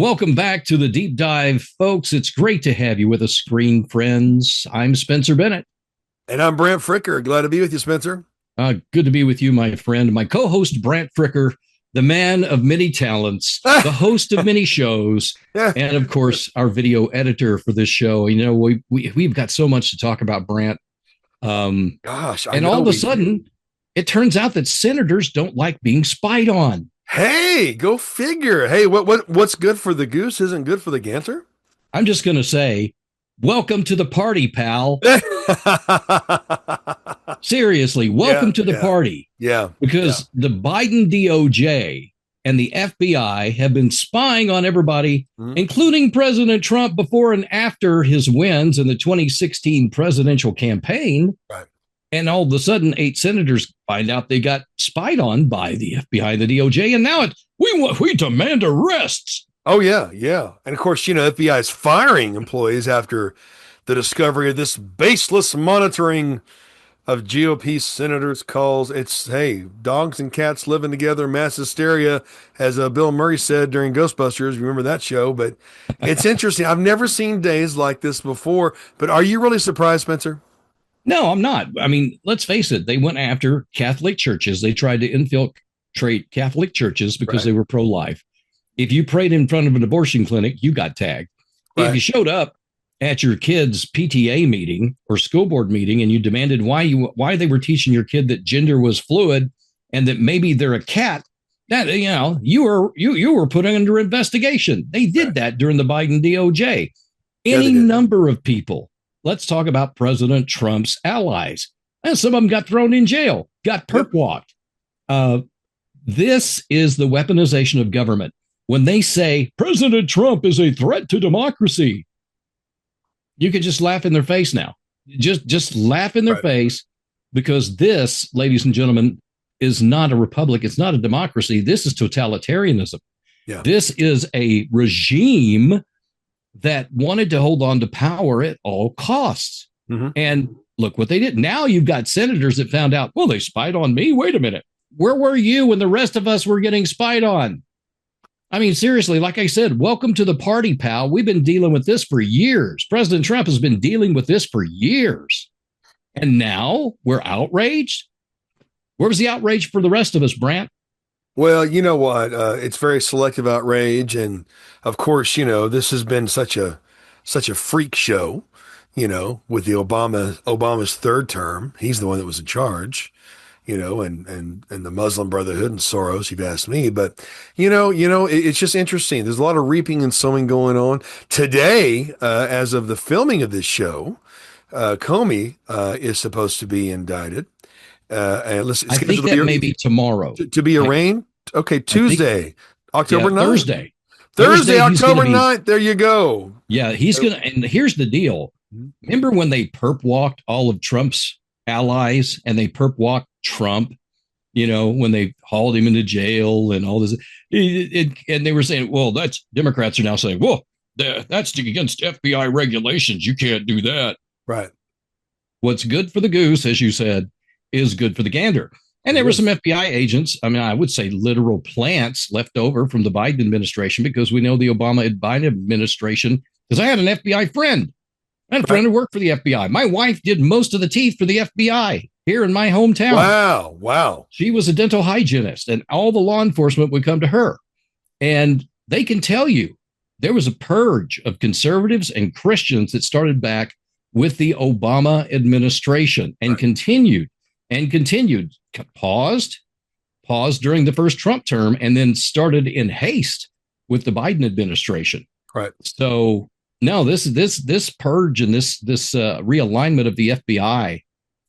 Welcome back to the deep dive, folks. It's great to have you with us, screen friends. I'm Spencer Bennett. And I'm Brant Fricker. Glad to be with you, Spencer. Good to be with you, my friend. My co-host, Brant Fricker, the man of many talents, the host of many shows, Yeah. and of course, our video editor for this show. You know, we've got so much to talk about, Brant. Gosh, I And know all of a we sudden, do. it turns out that senators don't like being spied on. Hey, go figure. Hey, what's good for the goose isn't good for the gander? I'm just going to say, welcome to the party, pal. Seriously, welcome Yeah, to the yeah, party. yeah, yeah. Because the Biden DOJ and the FBI have been spying on everybody, Mhm. including President Trump before and after his wins in the 2016 presidential campaign. Right. And all of a sudden, 8 senators find out they got spied on by the FBI and the DOJ. And now we demand arrests. Oh yeah, yeah. And of course, FBI is firing employees after the discovery of this baseless monitoring of GOP senators' calls. It's, hey, dogs and cats living together, mass hysteria, as Bill Murray said during Ghostbusters. Remember that show? But it's interesting. I've never seen days like this before. But are you really surprised, Spencer? No, I'm not. I mean, let's face it. They went after Catholic churches. They tried to infiltrate Catholic churches because Right, they were pro-life. If you prayed in front of an abortion clinic, you got tagged. If right, you showed up at your kid's PTA meeting or school board meeting and you demanded why they were teaching your kid that gender was fluid and that maybe they're a cat, that you were put under investigation. They right. did that during the Biden DOJ. Yeah, they Any did. number of people. Let's talk about President Trump's allies. And some of them got thrown in jail, got perp Yep. walked. This is the weaponization of government. When they say President Trump is a threat to democracy, you can just laugh in their face now. Just laugh in their Right. face because this, ladies and gentlemen, is not a republic. It's not a democracy. This is totalitarianism. Yeah. This is a regime that wanted to hold on to power at all costs. Hmm. And look what they did. Now you've got senators that found out, well, they spied on me. Wait a minute. Where were you when the rest of us were getting spied on? I mean, seriously, like I said, welcome to the party, pal. We've been dealing with this for years. President Trump has been dealing with this for years. And now we're outraged. Where was the outrage for the rest of us, Brant? Well, you know what? It's very selective outrage, and of course, this has been such a freak show. With the Obama's third term, he's the one that was in charge. And the Muslim Brotherhood and Soros, you've asked me, but it's just interesting. There's a lot of reaping and sowing going on today. As of the filming of this show, Comey is supposed to be indicted. And let's I think scheduled that may be tomorrow. to be arraigned. Okay, I think, Tuesday, October 9th. Thursday. Thursday, He's going to October be, 9th. There you go. yeah, he's going to, and here's the deal. Remember when they perp walked all of Trump's allies and they perp walked Trump, when they hauled him into jail and all this, and they were saying, well, Democrats are now saying, well, that's against FBI regulations. You can't do that. Right. What's good for the goose, as you said, is good for the gander. And there were some FBI agents, I mean, I would say literal plants left over from the Biden administration because we know the Biden administration, because I had an FBI friend. I had a friend who worked for the FBI. My wife did most of the teeth for the FBI here in my hometown. Wow. Wow. She was a dental hygienist, and all the law enforcement would come to her. And they can tell you there was a purge of conservatives and Christians that started back with the Obama administration and continued, paused during the first Trump term, and then started in haste with the Biden administration. Right. So no, this purge and this realignment of the FBI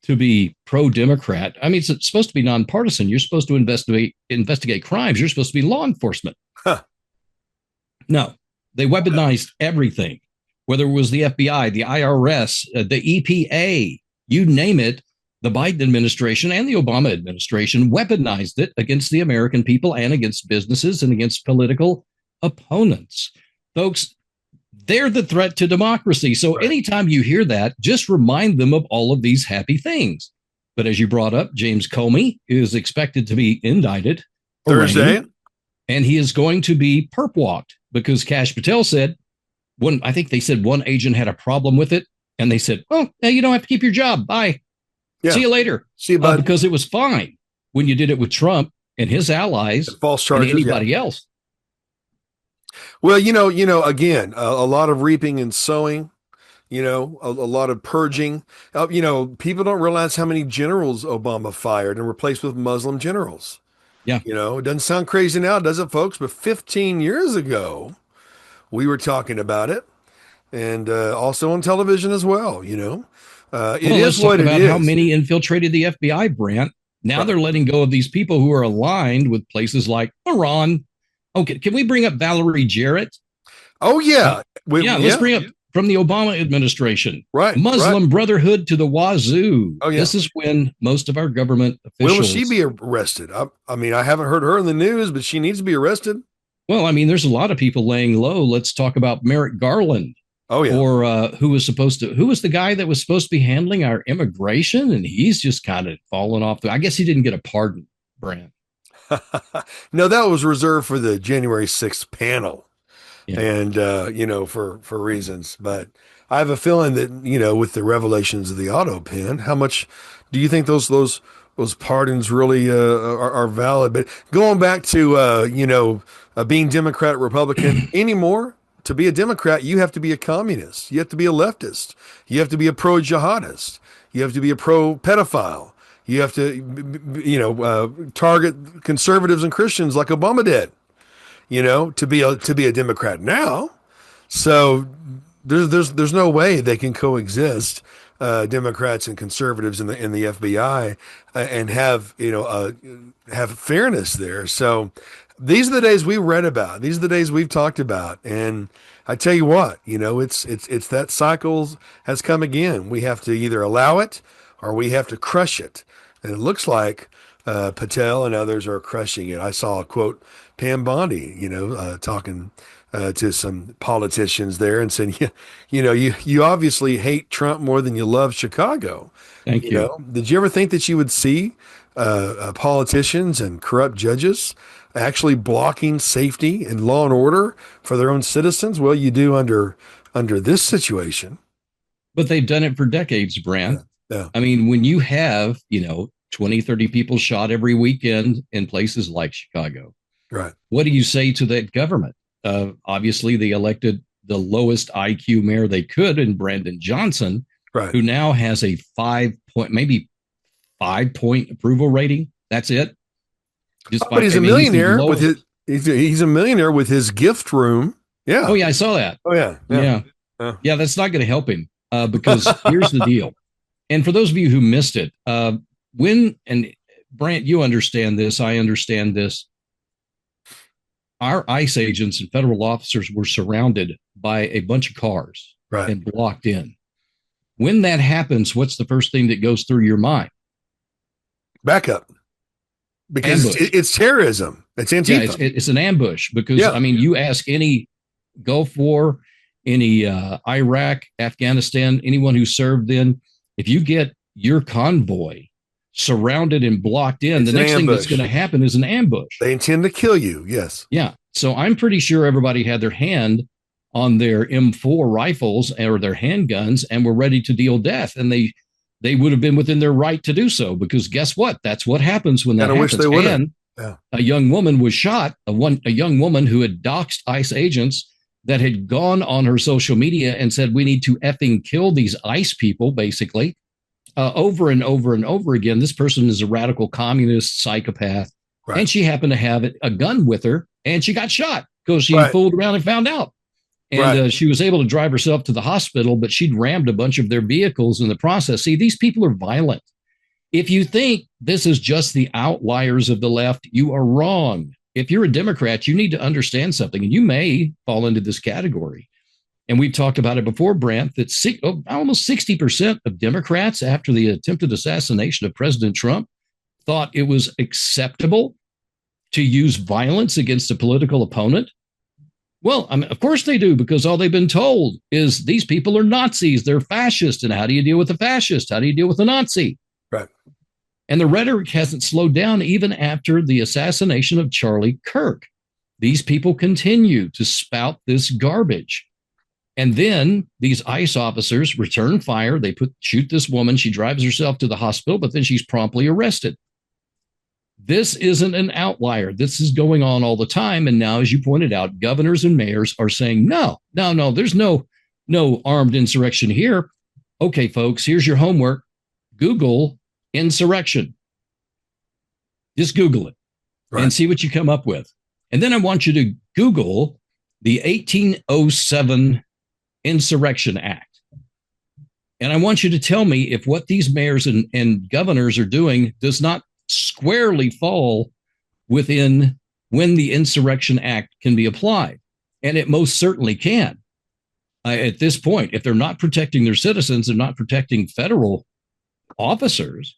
to be pro-Democrat. I mean, it's supposed to be nonpartisan. You're supposed to investigate crimes. You're supposed to be law enforcement. Huh. No, they weaponized everything, whether it was the FBI, the IRS, the EPA, you name it. The Biden administration and the Obama administration weaponized it against the American people and against businesses and against political opponents. Folks, they're the threat to democracy. So anytime you hear that, just remind them of all of these happy things. But as you brought up, James Comey is expected to be indicted Thursday. and he is going to be perp walked because Kash Patel said I think they said one agent had a problem with it, and they said, "Oh, now you don't have to keep your job. Bye. Yeah. See you later." See you, bud. Because it was fine when you did it with Trump and his allies, false charges, and anybody else. Well, again, a lot of reaping and sowing. A lot of purging. People don't realize how many generals Obama fired and replaced with Muslim generals. Yeah. It doesn't sound crazy now, does it, folks? But 15 years ago, we were talking about it, and also on television as well. It is what it is. How many infiltrated the FBI, Brant? Now they're letting go of these people who are aligned with places like Iran. Okay, can we bring up Valerie Jarrett? Oh, yeah. Let's bring up from the Obama administration. Right. Muslim Brotherhood to the wazoo. Oh, yeah. This is when most of our government officials. When will she be arrested? I mean, I haven't heard her in the news, but she needs to be arrested. Well, I mean, there's a lot of people laying low. Let's talk about Merrick Garland. Oh, yeah. Or who was the guy that was supposed to be handling our immigration? And he's just kind of fallen off. I guess he didn't get a pardon, Brant. No, that was reserved for the January 6th panel. Yeah. And, for reasons. But I have a feeling that, with the revelations of the auto pen, how much do you think those pardons really are valid? But going back to, being Democrat, Republican anymore, to be a Democrat, you have to be a communist. You have to be a leftist. You have to be a pro-jihadist. You have to be a pro-pedophile. You have to, target conservatives and Christians like Obama did, to be a Democrat now. So there's no way they can coexist, Democrats and conservatives in the FBI, and have fairness there. So these are the days we read about. These are the days we've talked about. And I tell you what, it's that cycle has come again. We have to either allow it or we have to crush it. And it looks like Patel and others are crushing it. I saw a quote, Pam Bondi, talking to some politicians there and said, you obviously hate Trump more than you love Chicago. Thank you. Did you ever think that you would see politicians and corrupt judges actually blocking safety and law and order for their own citizens? Well, you do under this situation. But they've done it for decades, Brant. Yeah. I mean, when you have, 20, 30 people shot every weekend in places like Chicago, right? What do you say to that government? Obviously, they elected the lowest IQ mayor they could in Brandon Johnson, right, who now has a 5-point approval rating. That's it. But he's a millionaire he's a millionaire with his gift room. Yeah. Oh, yeah, I saw that. Oh, yeah. Yeah, that's not going to help him because here's the deal. And for those of you who missed it, and Brant, you understand this, I understand this. Our ICE agents and federal officers were surrounded by a bunch of cars and blocked in. When that happens, what's the first thing that goes through your mind? Backup. Because it's terrorism. It's Antifa. Yeah, it's an ambush because, I mean, you ask any Gulf War, any Iraq, Afghanistan, anyone who served then, if you get your convoy surrounded and blocked in, the next thing that's going to happen is an ambush. They intend to kill you. Yes. Yeah. So I'm pretty sure everybody had their hand on their M4 rifles or their handguns and were ready to deal death. And they would have been within their right to do so because guess what? That's what happens when that happens. Wish they would. And a young woman was shot, a young woman who had doxed ICE agents that had gone on her social media and said, we need to effing kill these ICE people, basically. Over and over and over again. This person is a radical communist psychopath. Right. And she happened to have a gun with her and she got shot because she fooled around and found out. And she was able to drive herself to the hospital, but she'd rammed a bunch of their vehicles in the process. See, these people are violent. If you think this is just the outliers of the left, you are wrong. If you're a Democrat, you need to understand something, and you may fall into this category. And we've talked about it before, Brant, that almost 60% of Democrats after the attempted assassination of President Trump thought it was acceptable to use violence against a political opponent. Well, I mean, of course they do, because all they've been told is these people are Nazis. They're fascist. And how do you deal with a fascist? How do you deal with a Nazi? Right. And the rhetoric hasn't slowed down even after the assassination of Charlie Kirk. these people continue to spout this garbage. And then these ICE officers return fire. They shoot this woman. She drives herself to the hospital, but then she's promptly arrested. This isn't an outlier. This is going on all the time. And now, as you pointed out, governors and mayors are saying, no, no, no, there's no armed insurrection here. Okay, folks, here's your homework. Google insurrection. Just Google it and see what you come up with. And then I want you to Google the 1807 Insurrection Act. And I want you to tell me if what these mayors and governors are doing does not squarely fall within when the Insurrection Act can be applied. And it most certainly can. At this point, if they're not protecting their citizens, they're not protecting federal officers,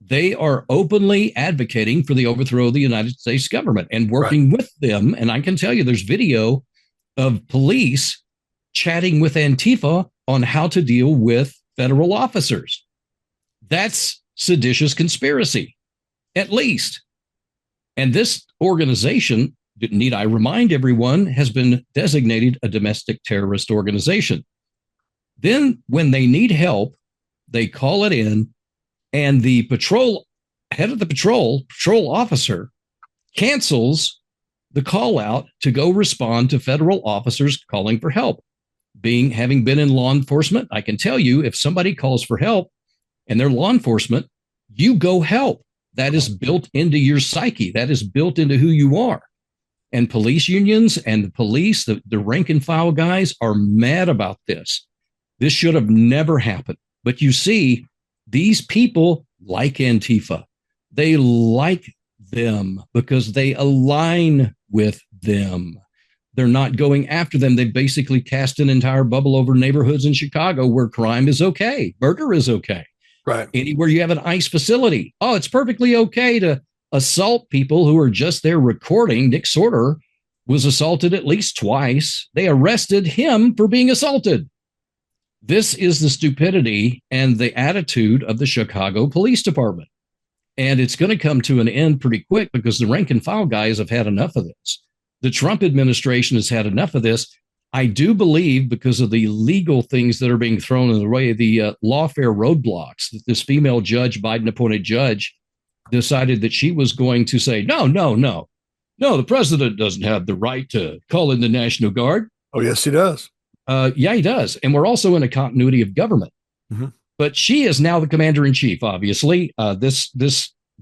they are openly advocating for the overthrow of the United States government and working with them. And I can tell you there's video of police chatting with Antifa on how to deal with federal officers. That's seditious conspiracy, at least. And this organization, need I remind everyone, has been designated a domestic terrorist organization. Then when they need help, they call it in, and the head of the patrol officer cancels the call out to go respond to federal officers calling for help. Having been in law enforcement, I can tell you if somebody calls for help and they're law enforcement, you go help. That is built into your psyche. That is built into who you are. And police unions and the police, the rank and file guys are mad about this. This should have never happened. But you see, these people like Antifa. They like them because they align with them. They're not going after them. They basically cast an entire bubble over neighborhoods in Chicago where crime is okay. Murder is okay. Right. Anywhere you have an ICE facility. Oh, it's perfectly okay to assault people who are just there recording. Nick Sorter was assaulted at least twice. They arrested him for being assaulted. This is the stupidity and the attitude of the Chicago Police Department. And it's going to come to an end pretty quick because the rank and file guys have had enough of this. The Trump administration has had enough of this. I do believe because of the legal things that are being thrown in the way of the lawfare roadblocks that this female judge, Biden appointed judge, decided that she was going to say, no, the president doesn't have the right to call in the National Guard. Oh, yes, he does. Yeah, he does. And we're also in a continuity of government. Mm-hmm. But she is now the commander in chief, obviously. This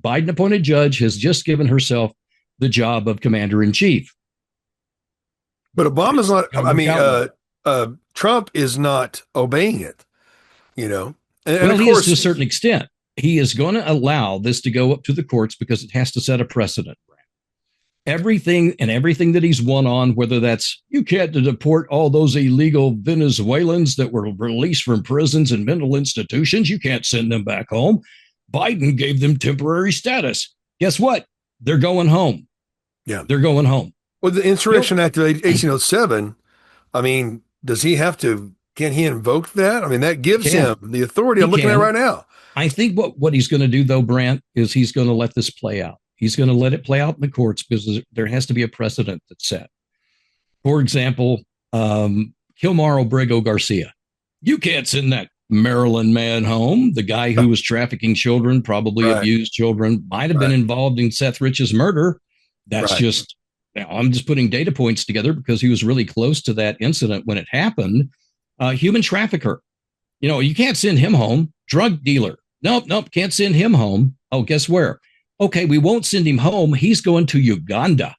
Biden appointed judge has just given herself the job of commander in chief. But Obama's not, I mean, Trump is not obeying it, you know. And well, he is to a certain extent. He is going to allow this to go up to the courts because it has to set a precedent. Everything that he's won on, whether that's you can't deport all those illegal Venezuelans that were released from prisons and mental institutions, you can't send them back home. Biden gave them temporary status. Guess what? They're going home. Yeah, they're going home. Well, the Insurrection Act of 1807, I mean, can he invoke that? I mean, that gives him the authority. I'm looking at it right now. I think what he's going to do, though, Brant, is he's going to let this play out. He's going to let it play out in the courts because there has to be a precedent that's set. For example, Kilmar Obrego Garcia. You can't send that Maryland man home. The guy who was trafficking children, probably abused children, might have been involved in Seth Rich's murder. That's just, I'm just putting data points together because he was really close to that incident when it happened. Human trafficker. You know, you can't send him home. Drug dealer. Nope, can't send him home. Oh, guess where? Okay, we won't send him home. He's going to Uganda.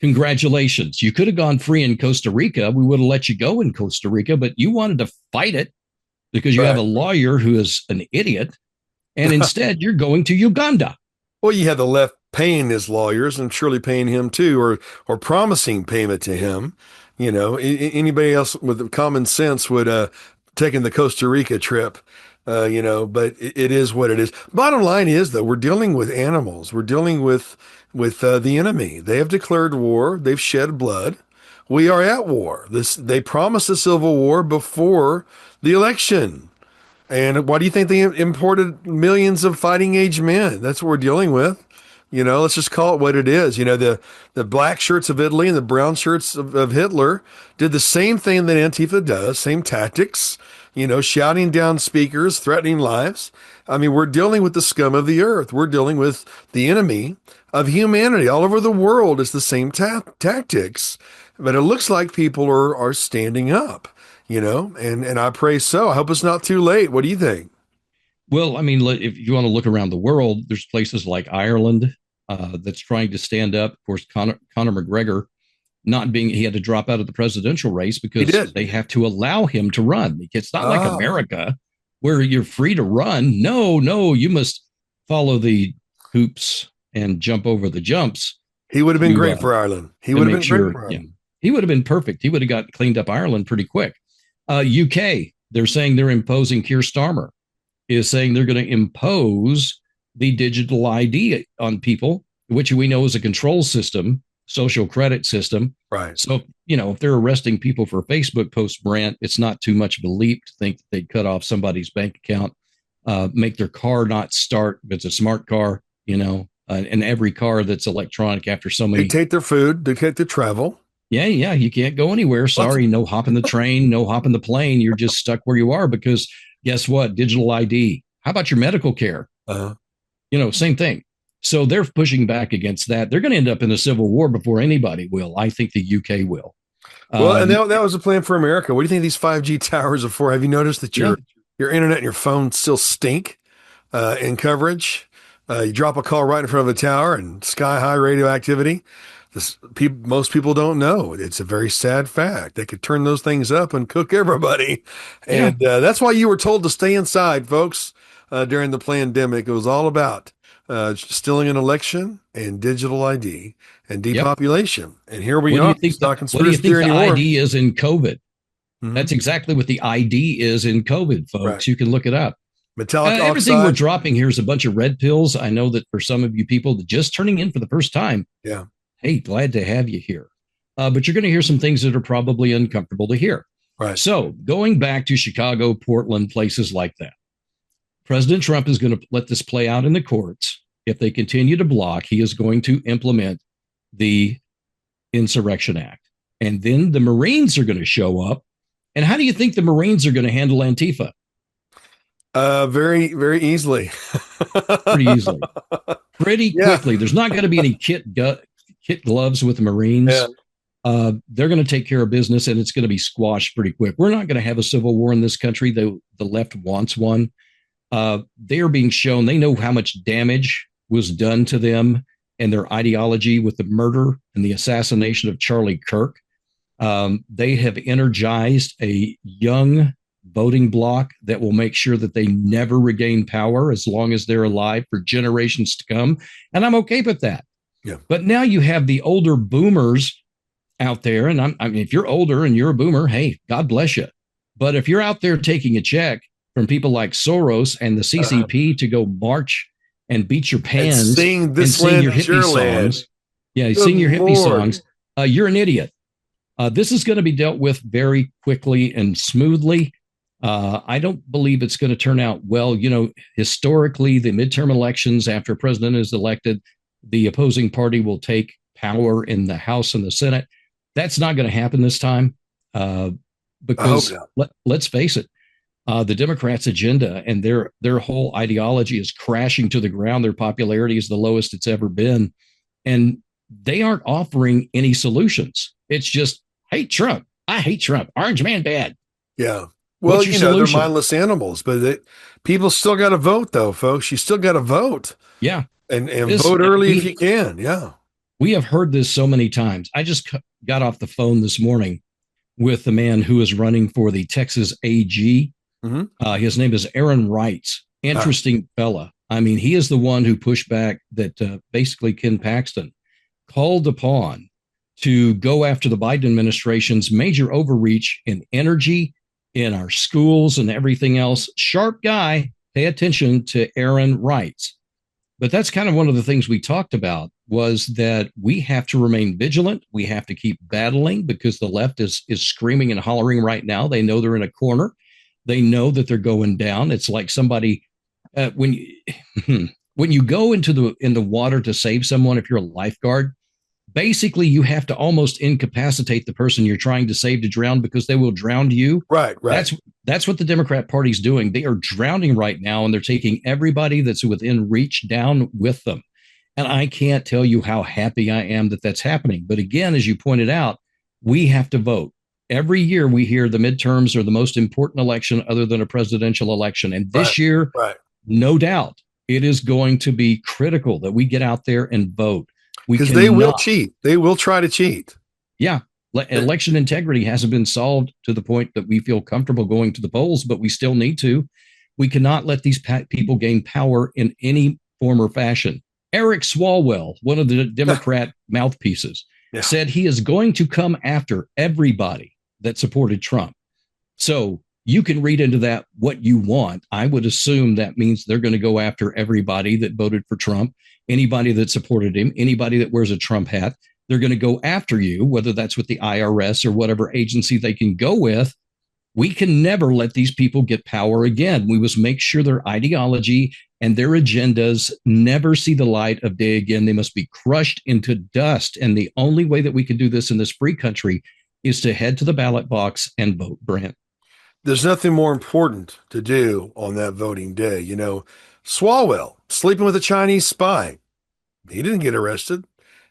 Congratulations. You could have gone free in Costa Rica. We would have let you go in Costa Rica, but you wanted to fight it because you have a lawyer who is an idiot. And instead, you're going to Uganda. Well, you had the left paying his lawyers and surely paying him too, or promising payment to him. You know, anybody else with common sense would taken the Costa Rica trip. You know, but it is what it is. Bottom line is, though, we're dealing with animals. We're dealing with the enemy. They have declared war. They've shed blood. We are at war. They promised a civil war before the election. And why do you think they imported millions of fighting age men? That's what we're dealing with. Let's just call it what it is. The black shirts of Italy and the brown shirts of Hitler did the same thing that Antifa does, same tactics, shouting down speakers, threatening lives. I mean, we're dealing with the scum of the earth. We're dealing with the enemy of humanity all over the world. It's the same tactics, but it looks like people are standing up, and I pray so. I hope it's not too late. What do you think? Well, I mean, if you want to look around the world, there's places like Ireland that's trying to stand up. Of course, Conor McGregor not being, he had to drop out of the presidential race He because did. they have to allow him to run. It's not like Ah, America where you're free to run. No, no, you must follow the hoops and jump over the jumps he would have been to great for Ireland. He to would have make been great sure. for Yeah, Ireland. he would have been perfect. He would have got cleaned up Ireland pretty quick. UK, they're saying they're imposing. Keir Starmer is saying they're going to impose the digital ID on people, which we know is a control system, social credit system. Right. So, if they're arresting people for Facebook posts, BRANT, it's not too much of a leap to think that they'd cut off somebody's bank account, make their car not start if it's a smart car, and every car that's electronic after so They many. take their food, they take their travel. Yeah, yeah, you can't go anywhere. What? Sorry, no hopping the train, no hopping the plane. You're just stuck where you are because guess what? Digital ID. How about your medical care? Uh, Same thing. So they're pushing back against that. They're going to end up in a civil war before anybody will. I think the UK will. well, and Um, that was a plan for America. What do you think these 5G towers are for? Have you noticed that yeah, your internet and your phone still stink in coverage? You drop a call right in front of a tower and sky high radioactivity. Most people don't know. It's a very sad fact. They could turn those things up and cook everybody. yeah. And that's why you were told to stay inside, folks, during the pandemic. It was all about stealing an election and digital ID and Yep. depopulation. And here we What do you are. think It's not what do you conspiracy think theory the anymore. ID is in COVID? Mhm. That's exactly what the ID is in COVID, Right. folks. You can look it up. Metallic Everything we're oxide. dropping here is a bunch of red pills. I know that for some of you people that just turning in for the first time, Yeah. hey, glad to have you here. But you're going to hear some things that are probably uncomfortable to hear. Right. So, going back to Chicago, Portland, places like that, President Trump is going to let this play out in the courts. If they continue to block, he is going to implement the Insurrection Act. And then the Marines are going to show up. And how do you think the Marines are going to handle Antifa? Very, very easily. Pretty easily, pretty Yeah. quickly. There's not going to be any kit gloves with the Marines. Yeah. They're going to take care of business and it's going to be squashed pretty quick. We're not going to have a civil war in this country. The left wants one. They are being shown, they know how much damage was done to them and their ideology with the murder and the assassination of Charlie Kirk. They have energized a young voting bloc that will make sure that they never regain power as long as they're alive for generations to come. And I'm okay with that. Yeah. But now you have the older boomers out there. And I mean, if you're older and you're a boomer, hey, God bless you. But if you're out there taking a check from people like Soros and the CCP to go march and beat your And pans sing and This sing Land your Is hippie Your Land. songs, yeah, Good sing your hippie Lord. songs, you're an idiot. This is going to be dealt with very quickly and smoothly. I don't believe it's going to turn out well. Historically, the midterm elections after a president is elected, the opposing party will take power in the House and the Senate. That's not going to happen this time because let's face it, the Democrats' agenda and their whole ideology is crashing to the ground. Their popularity is the lowest it's ever been, and they aren't offering any solutions. It's just hate Trump. I hate Trump. Orange man bad. Yeah. Well, What's your they're solution? mindless animals, but people still got to vote, though, folks. You still got to vote Yeah, and vote early if we you can. Yeah. we have heard this so many times. I just got off the phone this morning with the man who is running for the Texas AG. Mm-hmm. His name is Aaron Wright. Interesting fella. I mean, he is the one who pushed back that basically Ken Paxton called upon to go after the Biden administration's major overreach in energy, in our schools, and everything else. Sharp guy. Pay attention to Aaron Wright. But that's kind of one of the things we talked about was that we have to remain vigilant. We have to keep battling because the left is screaming and hollering right now. They know they're in a corner. They know that they're going down. It's like somebody when you, when you go into the water to save someone, if you're a lifeguard, basically you have to almost incapacitate the person you're trying to save to drown because they will drown you. Right, right. That's what the Democrat Party's doing. They are drowning right now, and they're taking everybody that's within reach down with them. And I can't tell you how happy I am that that's happening. But again, as you pointed out, we have to vote. Every year we hear the midterms are the most important election other than a presidential election. And Right, this year, right. no doubt, it is going to be critical that we get out there and vote. We Because they will cannot, cheat. They will try to cheat. yeah, election integrity hasn't been solved to the point that we feel comfortable going to the polls, but we still need to. We cannot let these people gain power in any form or fashion. Eric Swalwell, one of the Democrat mouthpieces, Yeah. said he is going to come after everybody that supported Trump. So you can read into that what you want. I would assume that means they're going to go after everybody that voted for Trump, anybody that supported him, anybody that wears a Trump hat. They're going to go after you, whether that's with the IRS or whatever agency they can go with. We can never let these people get power again. We must make sure their ideology and their agendas never see the light of day again. They must be crushed into dust. And the only way that we can do this in this free country is to head to the ballot box and vote, Brent. There's nothing more important to do on that voting day. You know, Swalwell sleeping with a Chinese spy. He didn't get arrested.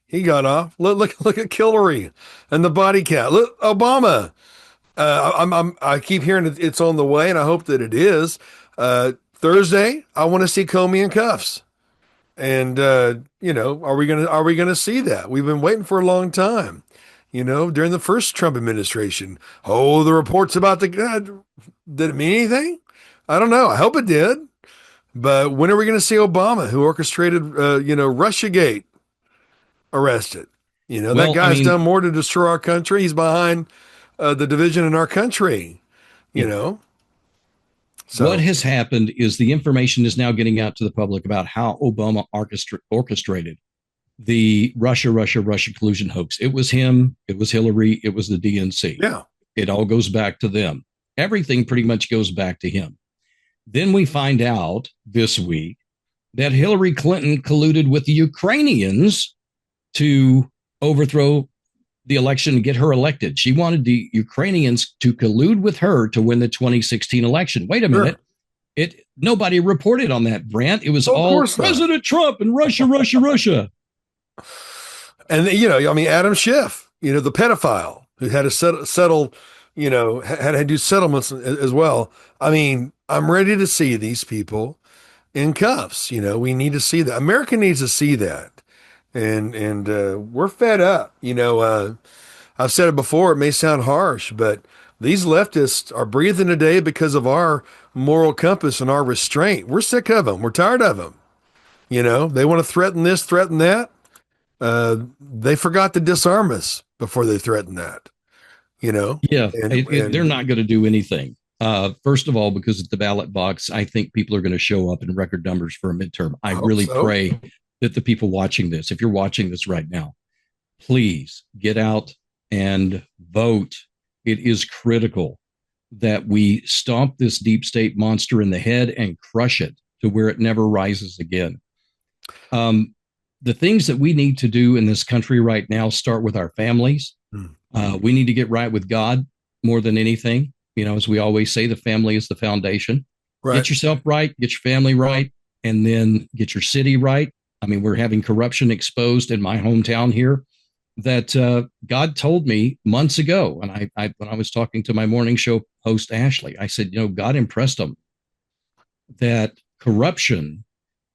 He got off. Look at Hillary and the body count. Look, Obama. I keep hearing it's on the way, and I hope that it is. Thursday, I want to see Comey in cuffs. And are we gonna see that? We've been waiting for a long time. You know, during the first Trump administration. Oh, the reports about the did it mean anything? I don't know. I hope it did. But when are we going to see Obama, who orchestrated, Russiagate, arrested? You know, that Well, I guy's mean, done more to destroy our country. He's behind the division in our country, you yeah, know. what So, has happened is the information is now getting out to the public about how Obama orchestrated the Russia collusion hoax. It was him, it was Hillary, it was the DNC. yeah, It all goes back to them. Everything pretty much goes back to him. Then we find out this week that Hillary Clinton colluded with the Ukrainians to overthrow the election and get her elected. She wanted the Ukrainians to collude with her to win the 2016 election. Wait a minute. sure. Nobody reported on that, Brant. It was Well, of all course not. President Trump and Russia. And I mean, Adam Schiff, the pedophile who had to settle, had to do settlements as well. I mean, I'm ready to see these people in cuffs. We need to see that. America needs to see that, and we're fed up. I've said it before. It may sound harsh, but these leftists are breathing today because of our moral compass and our restraint. We're sick of them. We're tired of them. They want to threaten this, threaten that. They forgot to disarm us before they threatened that, Yeah, they're and not going to do anything. First of all, because at the ballot box, I think people are going to show up in record numbers for a midterm. I I hope really so. pray that the people watching this, if you're watching this right now, please get out and vote. It is critical that we stomp this deep state monster in the head and crush it to where it never rises again. The things that we need to do in this country right now start with our families. Hmm. We need to get right with God more than anything. As we always say, the family is the foundation. Right. Get yourself right, get your family right, and then get your city right. I mean, we're having corruption exposed in my hometown here that God told me months ago. And when I was talking to my morning show host, Ashley, I said, God impressed them that corruption,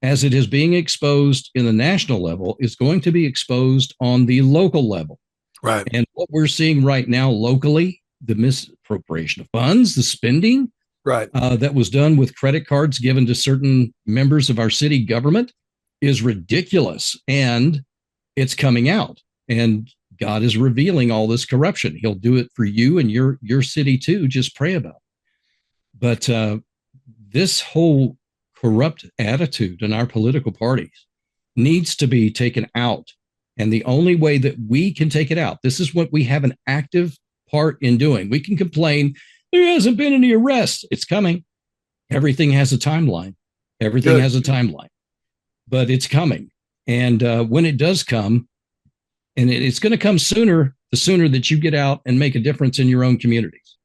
as it is being exposed in the national level, is going to be exposed on the local level. Right. And what we're seeing right now locally, the misappropriation of funds, the spending Right. that was done with credit cards given to certain members of our city government is ridiculous. And it's coming out. And God is revealing all this corruption. He'll do it for you and your city too. Just pray about it. But this whole corrupt attitude in our political parties needs to be taken out. And the only way that we can take it out, this is what we have an active part in doing. We can complain, there hasn't been any arrests. It's coming. Everything has a timeline. Everything Good. has a timeline. but it's coming. And when it does come, and it's going to come sooner, the sooner that you get out and make a difference in your own communities.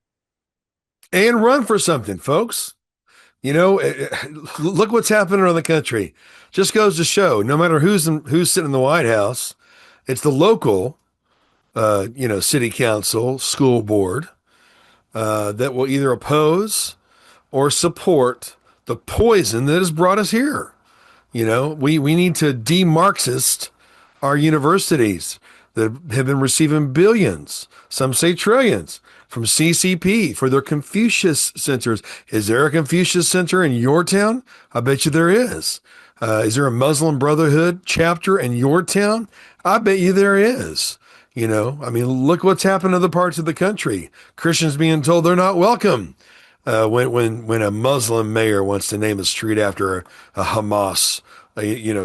And run for something, folks. Look what's happening around the country. Just goes to show, no matter who's sitting in the White House, it's the local, city council, school board, that will either oppose or support the poison that has brought us here. We need to de-Marxist our universities that have been receiving billions, some say trillions, from CCP for their Confucius centers. Is there a Confucius center in your town? I bet you there is. Is there a Muslim Brotherhood chapter in your town? I bet you there is. Look what's happened to other parts of the country. Christians being told they're not welcome. When a Muslim mayor wants to name a street after a Hamas,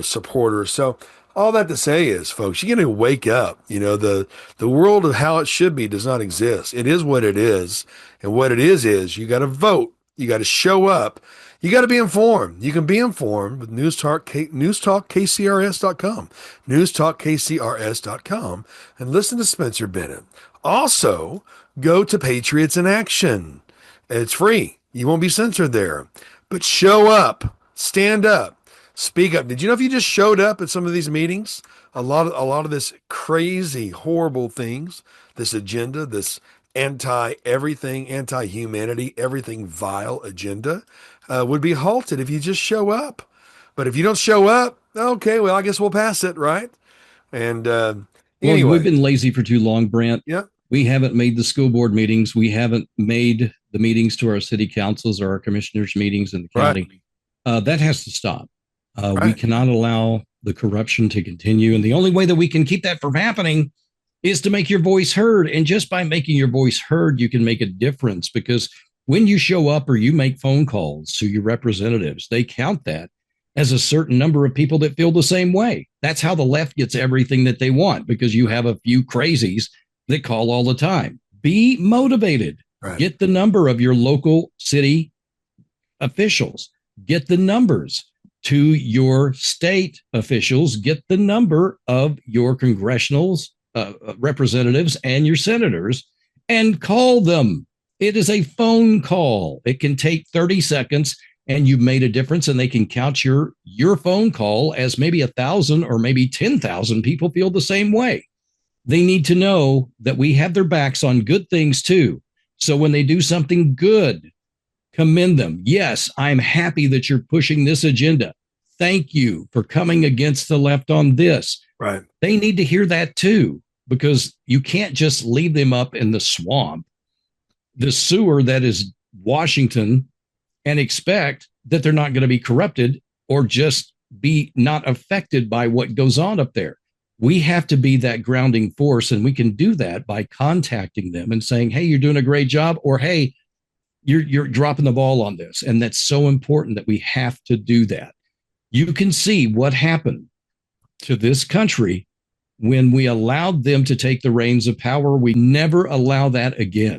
supporter. So all that to say is, folks, you got to wake up. The world of how it should be does not exist. It is what it is, and what it is you got to vote. You got to show up. You got to be informed. You can be informed with newstalkkcrs.com, newstalkkcrs.com, and listen to Spencer Bennett. Also, go to Patriots in Action. It's free. You won't be censored there. But show up, stand up, speak up. Did you know if you just showed up at some of these meetings, a lot of this crazy, horrible things, this agenda, this anti-everything, anti-humanity, everything vile agenda would be halted if you just show up. But if you don't show up, okay, well, I guess we'll pass it, right? And Well, we've anyway, been lazy for too long, Brant. yeah, We haven't made the school board meetings. We haven't made the meetings to our city councils or our commissioners' meetings in the right, county. That has to stop. We right, cannot allow the corruption to continue. And the only way that we can keep that from happening is to make your voice heard. And just by making your voice heard, you can make a difference, because when you show up or you make phone calls to your representatives, they count that as a certain number of people that feel the same way. That's how the left gets everything that they want, because you have a few crazies that call all the time. Be motivated. right. Get the number of your local city officials. Get the numbers to your state officials. Get the number of your congressional representatives and your senators, and call them. It is a phone call. It can take 30 seconds and you've made a difference, and they can count your phone call as maybe 1,000 or maybe 10,000 people feel the same way. They need to know that we have their backs on good things too. So when they do something good, commend them. Yes, I'm happy that you're pushing this agenda. Thank you for coming against the left on this. Right. They need to hear that too, because you can't just leave them up in the swamp, the sewer that is Washington, and expect that they're not going to be corrupted or just be not affected by what goes on up there. We have to be that grounding force, and we can do that by contacting them and saying, hey, you're doing a great job, or hey, you're dropping the ball on this. And that's so important that we have to do that. You can see what happened to this country when we allowed them to take the reins of power. We never allow that again.